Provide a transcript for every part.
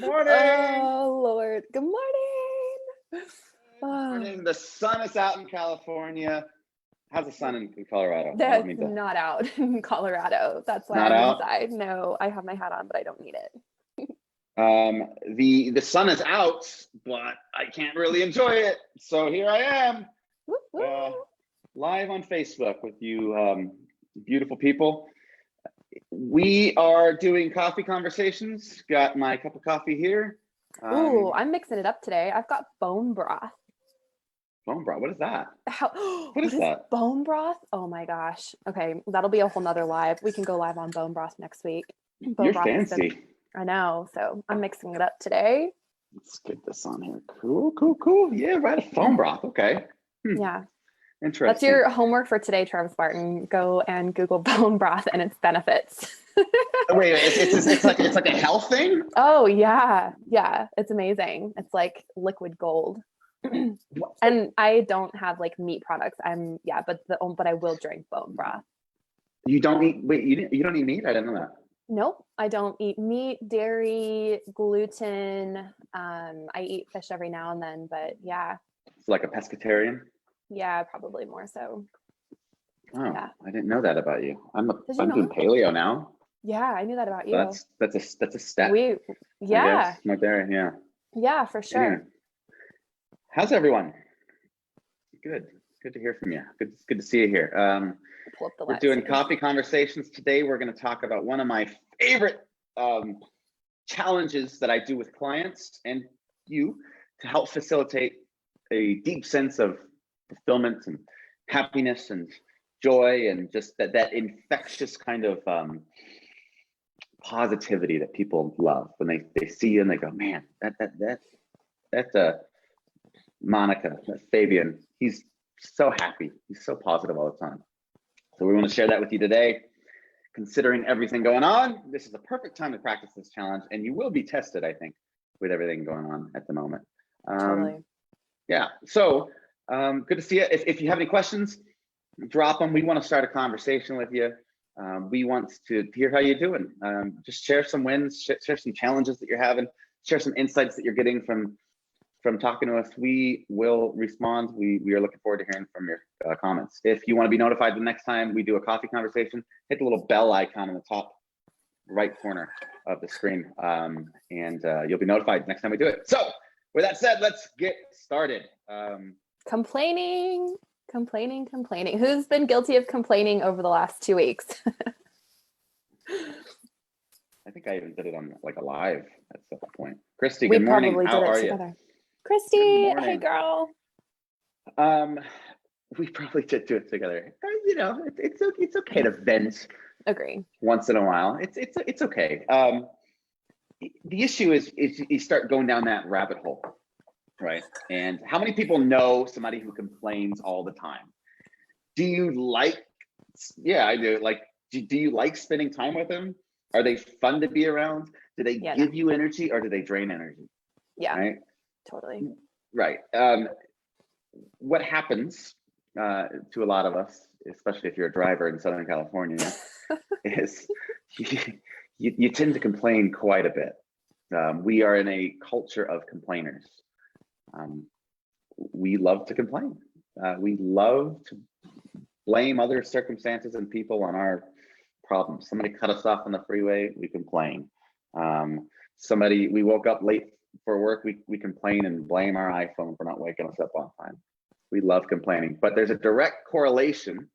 Morning. Oh, Lord. Good morning. Morning. The sun is out in California. How's the sun in Colorado? That's not out in Colorado. That's why I'm inside. No, I have my hat on, but I don't need it. The sun is out, but I can't really enjoy it. So here I am, live on Facebook with you beautiful people. We are doing coffee conversations. Got my cup of coffee here. Ooh, I'm mixing it up today. I've got bone broth. Bone broth, what is that? What is that? Bone broth? Oh my gosh. Okay, that'll be a whole nother live. We can go live on bone broth next week. You're fancy. I know, so I'm mixing it up today. Let's get this on here. Cool. Yeah, right, a bone broth, okay. Yeah. Interesting. That's your homework for today, Travis Barton. Go and Google bone broth and its benefits. Wait, it's like a health thing? Oh yeah. It's amazing. It's like liquid gold. And I don't have like meat products. But I will drink bone broth. You don't eat? Wait, you don't eat meat? I didn't know that. Nope, I don't eat meat, dairy, gluten. I eat fish every now and then, but yeah. It's like a pescatarian? Yeah, probably more so. Oh, yeah. I didn't know that about you. I'm doing paleo now. Yeah, I knew that about you. That's a step. Yeah. Right there, yeah. Yeah, for sure. Anyway. How's everyone? Good to hear from you. Good to see you here. We're doing coffee conversations today. We're going to talk about one of my favorite challenges that I do with clients and you to help facilitate a deep sense of fulfillment and happiness and joy and just that infectious kind of positivity that people love when they see you and they go, man, that Monica, that Fabian, he's so happy. He's so positive all the time. So we want to share that with you today. Considering everything going on, this is a perfect time to practice this challenge, and you will be tested, I think, with everything going on at the moment. Totally. Yeah, so good to see you. If you have any questions, drop them. We want to start a conversation with you. We want to hear how you're doing. Just share some wins, share some challenges that you're having, share some insights that you're getting from talking to us. We will respond. We are looking forward to hearing from your comments. If you want to be notified the next time we do a coffee conversation, hit the little bell icon in the top right corner of the screen, and you'll be notified next time we do it. So with that said, let's get started. Complaining. Who's been guilty of complaining over the last 2 weeks? I think I even did it on like a live at some point. Christy, good morning. How are you? Christy, hey girl. We probably did do it together. You know, it's okay to vent. Agree. Once in a while, it's okay. The issue is you start going down that rabbit hole, right? And how many people know somebody who complains all the time? Do you like? Yeah, I do. Like, do you like spending time with them? Are they fun to be around? Do they give you energy or do they drain energy? Yeah. Right. Totally. Right. What happens to a lot of us, especially if you're a driver in Southern California, is you tend to complain quite a bit. We are in a culture of complainers. We love to complain. We love to blame other circumstances and people on our problems. Somebody cut us off on the freeway, we complain. We woke up late for work, we complain and blame our iPhone for not waking us up on time. We love complaining, but there's a direct correlation.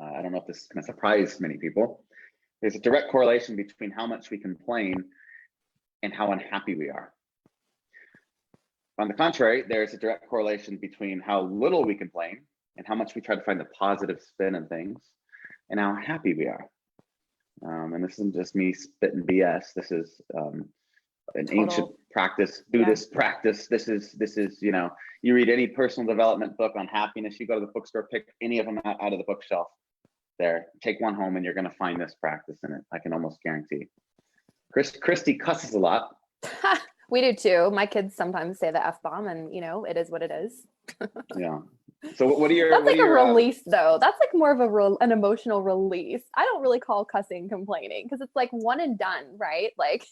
I don't know if this is going to surprise many people. There's a direct correlation between how much we complain and how unhappy we are. On the contrary, there's a direct correlation between how little we complain and how much we try to find the positive spin in things and how happy we are. And this isn't just me spitting BS. This is an ancient practice, Buddhist practice. This is, you know, you read any personal development book on happiness, you go to the bookstore, pick any of them out of the bookshelf there, take one home and you're going to find this practice in it. I can almost guarantee. Christy cusses a lot. We do too. My kids sometimes say the F-bomb and, you know, it is what it is. Yeah. So what are your, That's what like are a your, release though. That's like more of an emotional release. I don't really call cussing complaining because it's like one and done, right? Like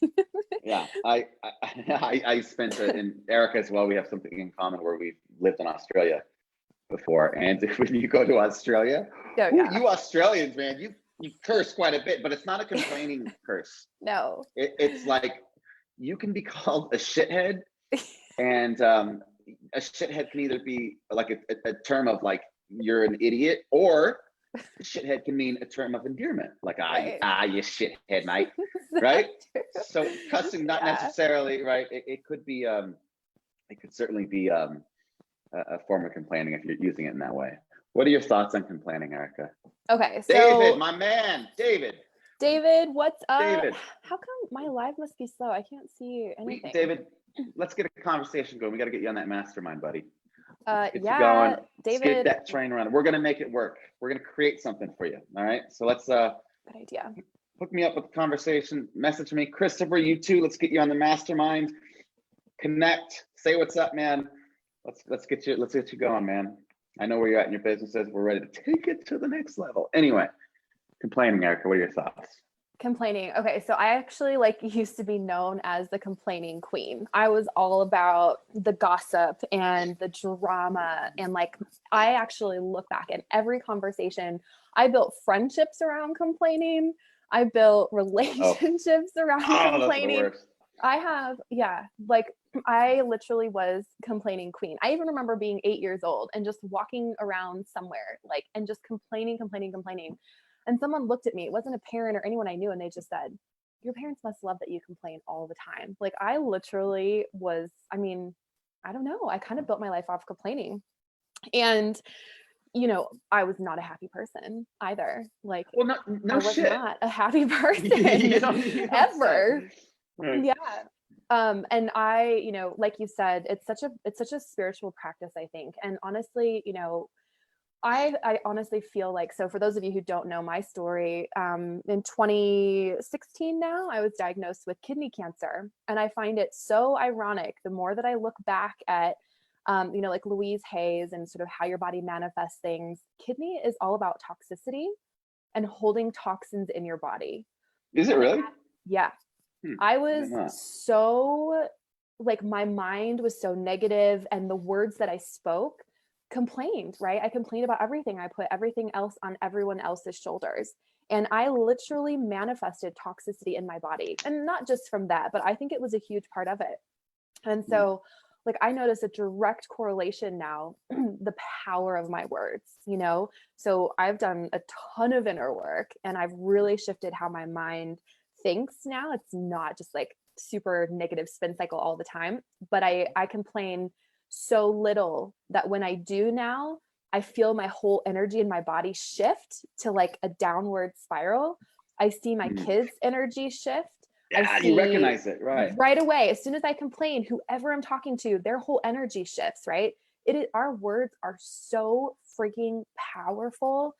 yeah, I spent it in Erica as well. We have something in common where we've lived in Australia before. And when you go to Australia, oh ooh, yeah. you Australians, man, you curse quite a bit, but it's not a complaining curse. No. It's like you can be called a shithead, and a shithead can either be like a term of like you're an idiot, or shithead can mean a term of endearment, like Right. you shithead, mate, right? So cussing, not Yeah. necessarily, right? It could be it could certainly be a form of complaining if you're using it in that way. What are your thoughts on complaining, Erica? Okay, so David, my man, David, what's up? David. How come my live must be slow? I can't see anything. David, let's get a conversation going. We got to get you on that mastermind, buddy. Get you Yeah, going. Let's get David. that train running. We're gonna make it work. We're gonna create something for you. All right. So let's Good idea. hook me up with the conversation. Message me, Christopher. You too. Let's get you on the mastermind. Connect. Say what's up, man. Let's get you going, man. I know where you're at in your businesses. We're ready to take it to the next level. Anyway, complaining, Erica. What are your thoughts? Complaining. Okay, so I actually like used to be known as the complaining queen. I was all about the gossip and the drama, and like I actually look back at every conversation. I built friendships around complaining. I built relationships around complaining. That's the worst. I have, yeah, like I literally was complaining queen. I even remember being 8 years old and just walking around somewhere, like, and just complaining. And someone looked at me. It wasn't a parent or anyone I knew. And they just said, your parents must love that you complain all the time. Like I literally was, I mean, I don't know. I kind of built my life off complaining. And, you know, I was not a happy person either. Like, well, no I was shit. not a happy person you don't ever. Right. Yeah. And I, you know, like you said, it's such a spiritual practice, I think. And honestly, you know, I honestly feel like, so for those of you who don't know my story, in 2016 now, I was diagnosed with kidney cancer. And I find it so ironic, the more that I look back at, you know, like Louise Hayes and sort of how your body manifests things, kidney is all about toxicity and holding toxins in your body. Is it really? Yeah. I was so, like, my mind was so negative, and the words that I spoke complained, right? I complained about everything. I put everything else on everyone else's shoulders. And I literally manifested toxicity in my body. And not just from that, but I think it was a huge part of it. And so, like, I notice a direct correlation now, the power of my words, you know? So I've done a ton of inner work, and I've really shifted how my mind thinks now. It's not just like super negative spin cycle all the time, but I complain so little that when I do now, I feel my whole energy in my body shift to like a downward spiral. I see my kids' energy shift. Yeah, you recognize it, right away. As soon as I complain, whoever I'm talking to, their whole energy shifts, right? Our words are so freaking powerful.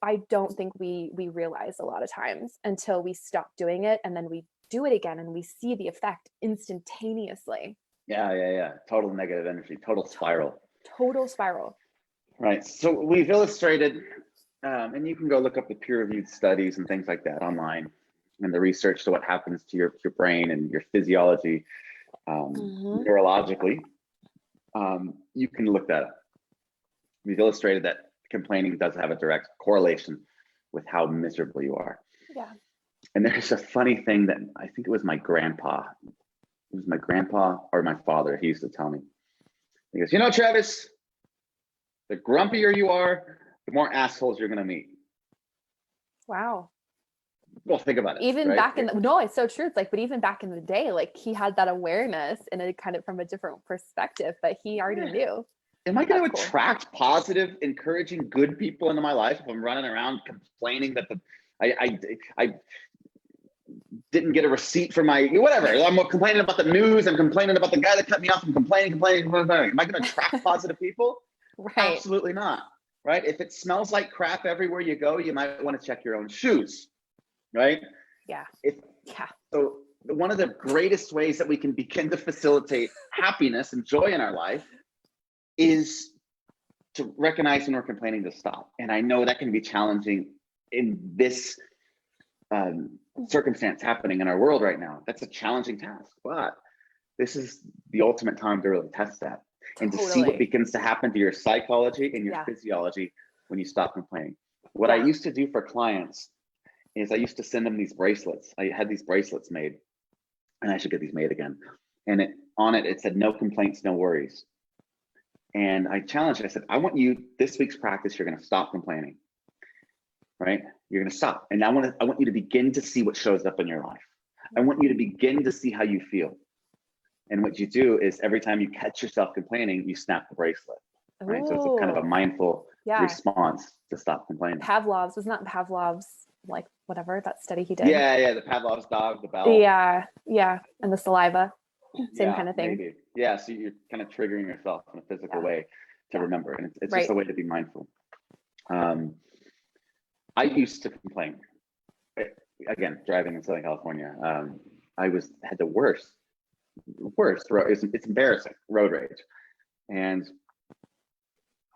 I don't think we realize a lot of times until we stop doing it, and then we do it again and we see the effect instantaneously. Yeah. Total negative energy, total spiral. Right. So we've illustrated, and you can go look up the peer-reviewed studies and things like that online, and the research to what happens to your brain and your physiology, neurologically. You can look that up. We've illustrated that complaining does have a direct correlation with how miserable you are. Yeah. And there's a funny thing that I think it was my grandpa. It was my grandpa or my father. He used to tell me. He goes, you know, Travis, the grumpier you are, the more assholes you're gonna meet. Wow. Well, think about it. Even right? back in no, it's so true. It's like, but even back in the day, like he had that awareness and it kind of from a different perspective, but he already knew. Am I going to attract positive, encouraging, good people into my life if I'm running around complaining that I didn't get a receipt for my whatever? I'm complaining about the news. I'm complaining about the guy that cut me off. I'm complaining. Am I going to attract positive people? Right. Absolutely not. Right. If it smells like crap everywhere you go, you might want to check your own shoes. Right. Yeah. So one of the greatest ways that we can begin to facilitate happiness and joy in our life is to recognize when we're complaining, to stop. And I know that can be challenging in this circumstance happening in our world right now. That's a challenging task, but this is the ultimate time to really test that and to see what begins to happen to your psychology and your physiology when you stop complaining. What I used to do for clients is I used to send them these bracelets. I had these bracelets made, and I should get these made again. And on it said, no complaints, no worries. And I challenged, I said, I want you, this week's practice, you're going to stop complaining, right? You're going to stop. And I want you to begin to see what shows up in your life. I want you to begin to see how you feel. And what you do is every time you catch yourself complaining, you snap the bracelet, right? Ooh. So it's a kind of a mindful response to stop complaining. Pavlov's, was not Pavlov's, like whatever, that study he did. Yeah, the Pavlov's dog, the bell. Yeah, and the saliva, same kind of thing. Maybe. Yeah, so you're kind of triggering yourself in a physical way to remember. And it's just a way to be mindful. I used to complain. Again, driving in Southern California, I had the worst road. It's embarrassing, road rage. And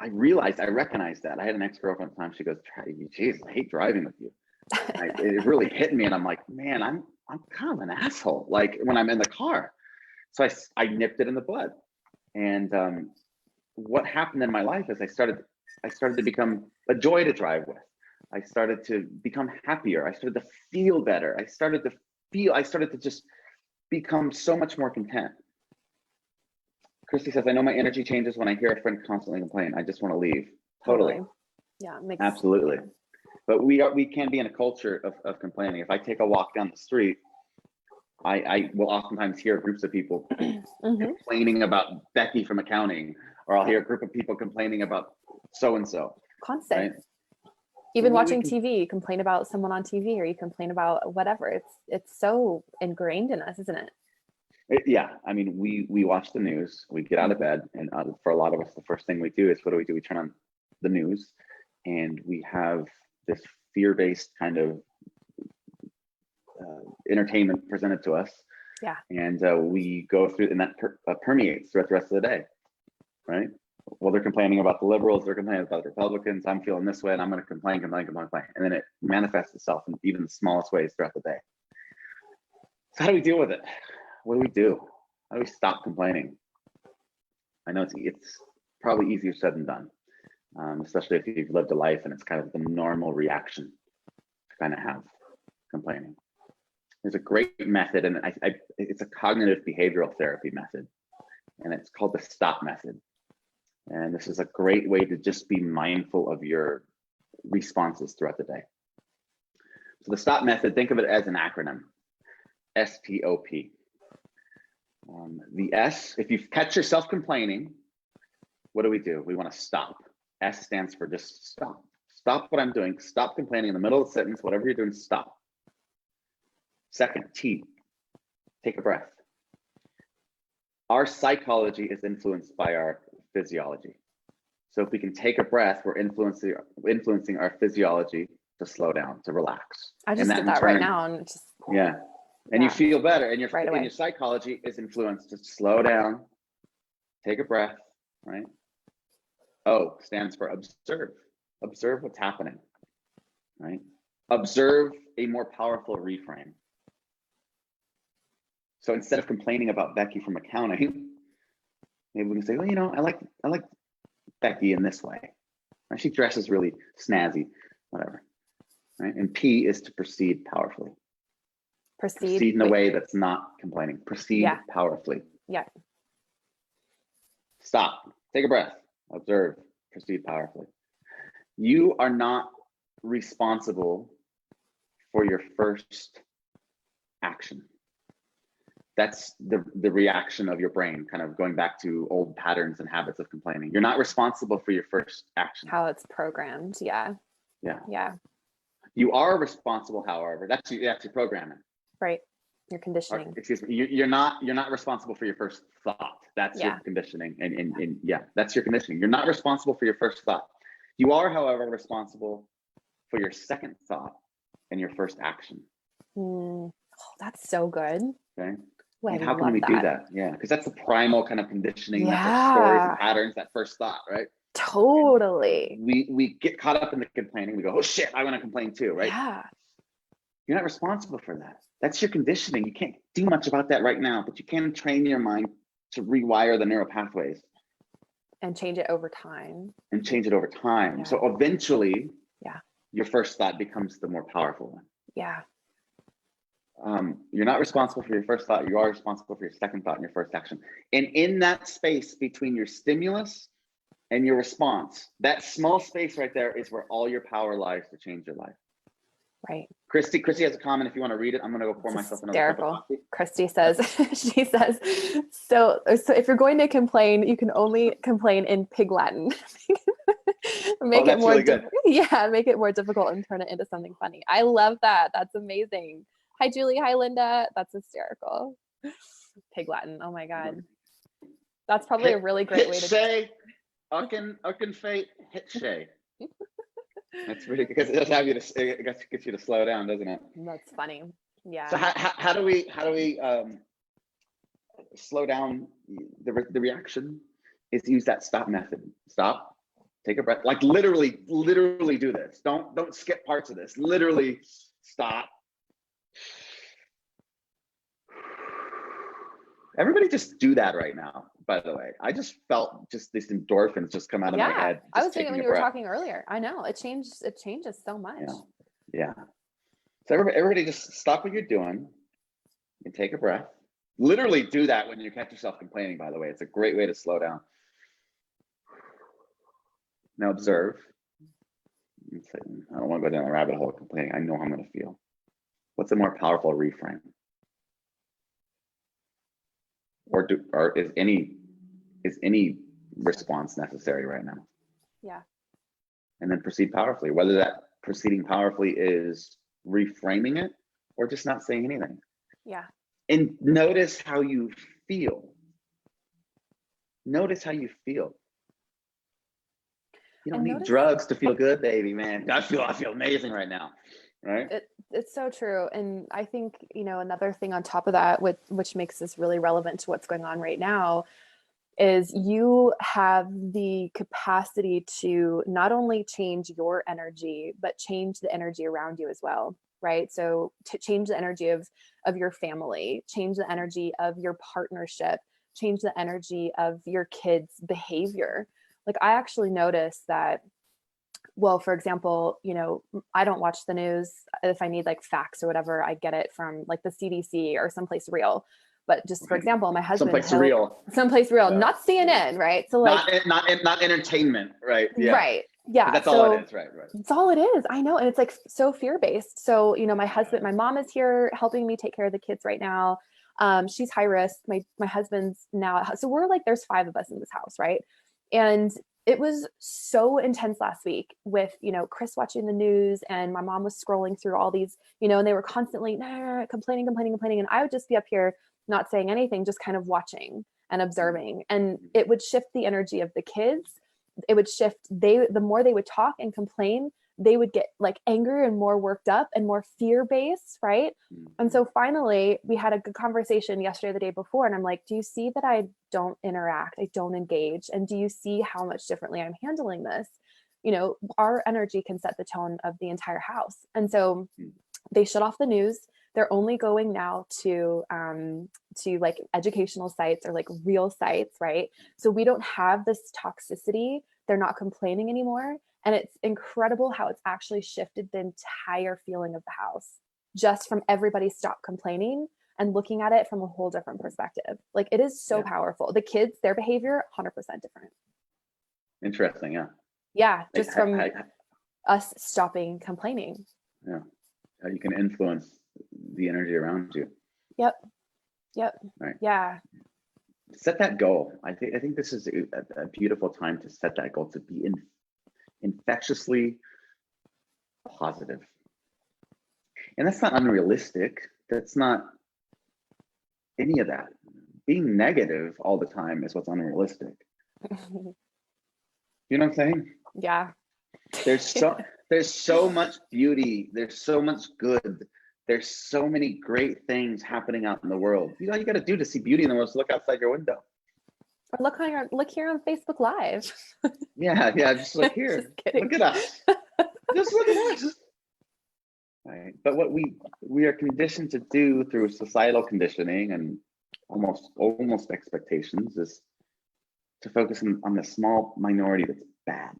I recognized that. I had an ex-girlfriend at the time. She goes, "Jesus, I hate driving with you." It really hit me, and I'm like, man, I'm kind of an asshole, like when I'm in the car. So I nipped it in the bud. And what happened in my life is I started to become a joy to drive with. I started to become happier. I started to feel better. I started to just become so much more content. Christy says, I know my energy changes when I hear a friend constantly complain. I just want to leave. Totally. Yeah, absolutely. But we can be in a culture of complaining. If I take a walk down the street, I will oftentimes hear groups of people complaining about Becky from accounting, or I'll hear a group of people complaining about so-and-so. Constant. Right? Even watching TV, you complain about someone on TV, or you complain about whatever. It's so ingrained in us, isn't it? Yeah, I mean, we watch the news, we get out of bed, and for a lot of us, the first thing we do is, what do? We turn on the news, and we have this fear-based kind of entertainment presented to us. Yeah. And we go through, and that permeates throughout the rest of the day, right? Well, they're complaining about the liberals, they're complaining about the Republicans, I'm feeling this way, and I'm going to complain. And then it manifests itself in even the smallest ways throughout the day. So how do we deal with it? What do we do? How do we stop complaining? I know it's probably easier said than done, especially if you've lived a life and it's kind of the normal reaction to kind of have complaining. There's a great method, and it's a cognitive behavioral therapy method, and it's called the S.T.O.P method. And this is a great way to just be mindful of your responses throughout the day. So the S.T.O.P method, think of it as an acronym, S.T.O.P. The S, if you catch yourself complaining, what do? We want to stop. S stands for just stop. Stop what I'm doing. Stop complaining in the middle of the sentence. Whatever you're doing, stop. Second, T, take a breath. Our psychology is influenced by our physiology. So if we can take a breath, we're influencing our physiology to slow down, to relax. I just did that right now, and just and you feel better, and your psychology is influenced to slow down, take a breath, right? O stands for observe. Observe what's happening, right? Observe a more powerful reframe. So instead of complaining about Becky from accounting, maybe we can say, well, I like Becky in this way. Right? She dresses really snazzy, whatever. Right? And P is to proceed powerfully. Proceed in a way that's not complaining. Proceed powerfully. Yeah. Stop. Take a breath. Observe. Proceed powerfully. You are not responsible for your first action. That's the reaction of your brain, kind of going back to old patterns and habits of complaining. You're not responsible for your first action. How it's programmed. Yeah. You are responsible, however. That's your programming. Right. Your conditioning. Excuse me. You're not responsible for your first thought. That's your conditioning. And that's your conditioning. You're not responsible for your first thought. You are, however, responsible for your second thought and your first action. Oh, that's so good. Okay. And how can we do that? Yeah, because that's the primal kind of conditioning. That's our stories and patterns, that first thought, right? Totally. We get caught up in the complaining. We go, oh shit, I want to complain too, right? Yeah. You're not responsible for that. That's your conditioning. You can't do much about that right now, but you can train your mind to rewire the neural pathways. And change it over time. Yeah. So eventually, your first thought becomes the more powerful one. Yeah. You're not responsible for your first thought. You are responsible for your second thought and your first action. And in that space between your stimulus and your response, that small space right there is where all your power lies to change your life. Right. Christy has a comment. If you want to read it, I'm going to go pour myself another cup of coffee. Christy says, she says, so if you're going to complain, you can only complain in Pig Latin. Make it more really good. Yeah, make it more difficult and turn it into something funny. I love that. That's amazing. Hi, Julie. Hi, Linda. That's hysterical. Pig Latin. Oh my God. That's probably a really great way to say. Ucken fate hit Shay. That's really because it does have you to it gets you to slow down, doesn't it? That's funny. Yeah. So how do we slow down the reaction? Is use that stop method. Stop. Take a breath. Like literally do this. Don't skip parts of this. Literally stop. Everybody just do that right now, by the way. I just felt just these endorphins just come out of my head. I was thinking when you were talking earlier. I know it changes so much. Yeah. So everybody just stop what you're doing and take a breath. Literally do that when you catch yourself complaining, by the way. It's a great way to slow down. Now observe. I don't want to go down the rabbit hole of complaining. I know how I'm going to feel. What's a more powerful reframe? Or is any response necessary right now? Yeah. And then proceed powerfully, whether that proceeding powerfully is reframing it or just not saying anything. Yeah. And notice how you feel. Notice how you feel. You don't need drugs to feel good, baby, man. I feel amazing right now. Right. It's so true. And I think, another thing on top of that, which makes this really relevant to what's going on right now, is you have the capacity to not only change your energy, but change the energy around you as well. Right. So to change the energy of your family, change the energy of your partnership, change the energy of your kids' behavior. Like I actually noticed that, well, for example, I don't watch the news. If I need like facts or whatever, I get it from like the CDC or someplace real. But just for example, my husband, someplace real, not CNN, right? So like not entertainment, right? Yeah. Right. Yeah. That's all it is, right? That's all it is. I know. And it's like so fear-based. So, my mom is here helping me take care of the kids right now. She's high risk. My husband's now, so we're like, there's 5 of us in this house. Right. And it was so intense last week with, Chris watching the news and my mom was scrolling through all these, and they were constantly complaining. And I would just be up here not saying anything, just kind of watching and observing. And it would shift the energy of the kids. It would shift, the more they would talk and complain, they would get like angry and more worked up and more fear-based, right? And so finally we had a good conversation yesterday, the day before, and I'm like, do you see that I don't interact, I don't engage, and do you see how much differently I'm handling this? Our energy can set the tone of the entire house. And so they shut off the news. They're only going now to like educational sites or like real sites, right? So we don't have this toxicity. They're not complaining anymore. And it's incredible how it's actually shifted the entire feeling of the house, just from everybody stop complaining and looking at it from a whole different perspective. Like it is so powerful. The kids, their behavior, 100% different. Interesting. Yeah. Yeah. Just from us stopping complaining. Yeah. How you can influence the energy around you. Yep. Right. Yeah. Set that goal. I think this is a beautiful time to set that goal, to be infectiously positive. And that's not unrealistic. That's not any of that. Being negative all the time is what's unrealistic. You know what I'm saying? Yeah. There's so much beauty. There's so much good. There's so many great things happening out in the world. All you got to do to see beauty in the world is look outside your window. Or look here on Facebook Live. Yeah, just look here. Just kidding. Look at us. Just look at us. Right. But what we are conditioned to do through societal conditioning and almost expectations is to focus on the small minority that's bad.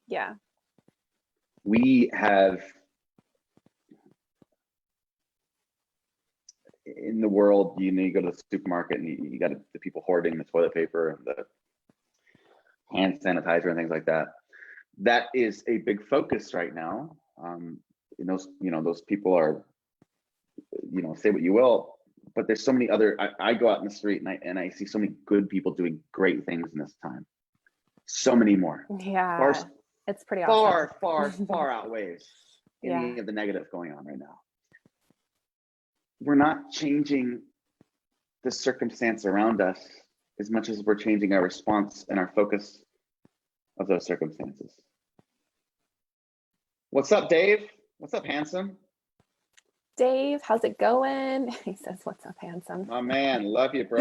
Yeah. We have in the world, you go to the supermarket and you got the people hoarding the toilet paper and the hand sanitizer and things like that. That is a big focus right now. And those people are, say what you will, but there's so many other. I go out in the street and I see so many good people doing great things in this time. So many more. Yeah, it's pretty awesome. Far outweighs any of the negative going on right now. We're not changing the circumstance around us as much as we're changing our response and our focus of those circumstances. What's up, Dave? What's up, handsome? Dave, how's it going? He says, "What's up, handsome?" Oh man, love you, bro.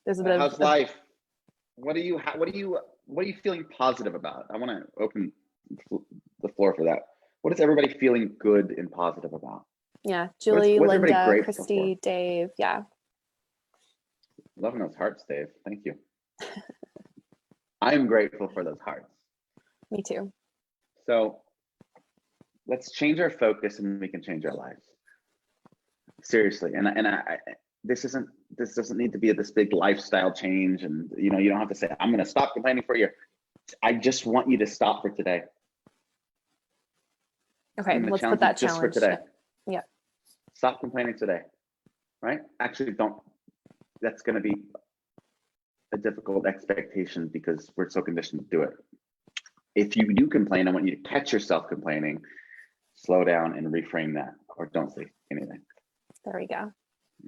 There's a bit how's life? What are you feeling positive about? I want to open the floor for that. What is everybody feeling good and positive about? Yeah, Julie, what's Linda, Christy, Dave. Yeah. Loving those hearts, Dave. Thank you. I'm grateful for those hearts. Me too. So let's change our focus and we can change our lives. Seriously. And this doesn't need to be this big lifestyle change. And you don't have to say, I'm going to stop complaining for a year. I just want you to stop for today. Okay, let's put that just challenge. For today. Yeah. Stop complaining today. Right? Actually, don't. That's going to be a difficult expectation because we're so conditioned to do it. If you do complain, I want you to catch yourself complaining, slow down and reframe that, or don't say anything. There we go.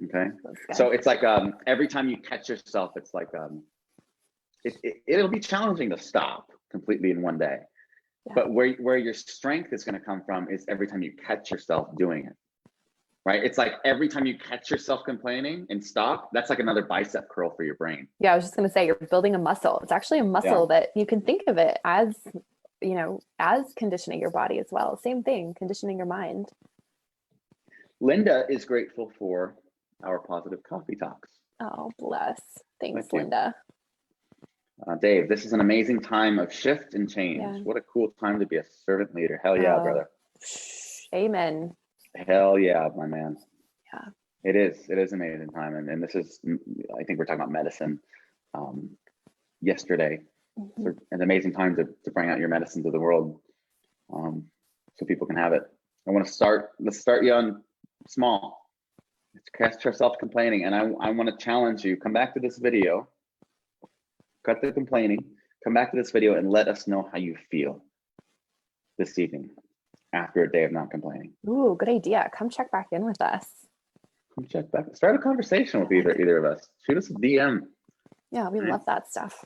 Okay. So it's like every time you catch yourself, it's like it'll be challenging to stop completely in one day. Yeah. But where your strength is going to come from is every time you catch yourself doing it. Right? It's like every time you catch yourself complaining and stop, that's like another bicep curl for your brain. Yeah, I was just going to say, you're building a muscle. It's actually a muscle that you can think of it as, as conditioning your body as well. Same thing, conditioning your mind. Linda is grateful for our positive coffee talks. Oh, bless. Thanks, Linda. Dave, this is an amazing time of shift and change. Yeah. What a cool time to be a servant leader. Hell yeah, brother. Amen. Hell yeah, my man. Yeah. It is an amazing time. And this is, I think we're talking about medicine yesterday. Mm-hmm. So an amazing time to bring out your medicine to the world so people can have it. Let's start you on small. Let's catch yourself complaining. And I want to challenge you, come back to this video, cut the complaining, come back to this video and let us know how you feel this evening. After a day of not complaining. Ooh, good idea. Come check back in with us. Come check back. Start a conversation with either of us. Shoot us a DM. Yeah, we love that stuff.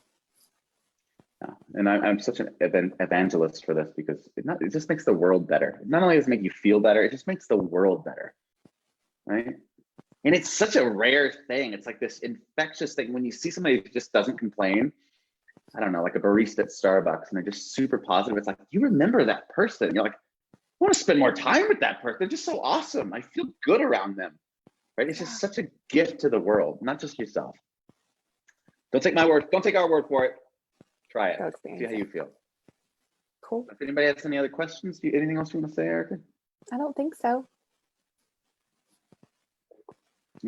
Yeah. And I'm such an evangelist for this because it just makes the world better. Not only does it make you feel better, it just makes the world better. Right? And it's such a rare thing. It's like this infectious thing. When you see somebody who just doesn't complain, I don't know, like a barista at Starbucks, and they're just super positive. It's like, you remember that person. You're like, I want to spend more time with that person. They're just so awesome. I feel good around them, right? It's just such a gift to the world, not just yourself. Don't take my word. Don't take our word for it. Try it. See how you feel. Cool. If anybody has any other questions, anything else you want to say, Erica? I don't think so.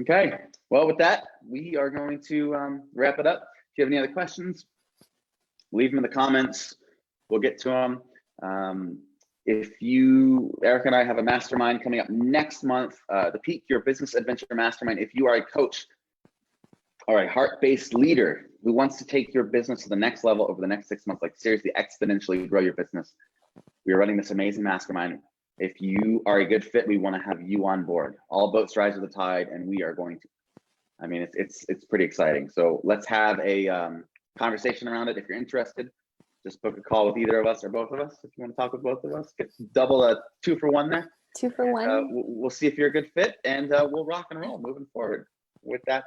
Okay. Well, with that, we are going to wrap it up. If you have any other questions, leave them in the comments. We'll get to them. Erica and I have a mastermind coming up next month, the Peak Your Business Adventure Mastermind. If you are a coach or a heart-based leader who wants to take your business to the next level over the next 6 months, like seriously exponentially grow your business, we are running this amazing mastermind. If you are a good fit, we want to have you on board. All boats rise with the tide, and we are going to. I mean, it's pretty exciting. So let's have a conversation around it. If you're interested, just book a call with either of us or both of us. If you want to talk with both of us, get double a 2 for 1 there. 2 for 1. We'll see if you're a good fit, and we'll rock and roll moving forward. With that,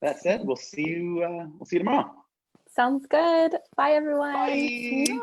that said, we'll see you tomorrow. Sounds good. Bye, everyone. Bye.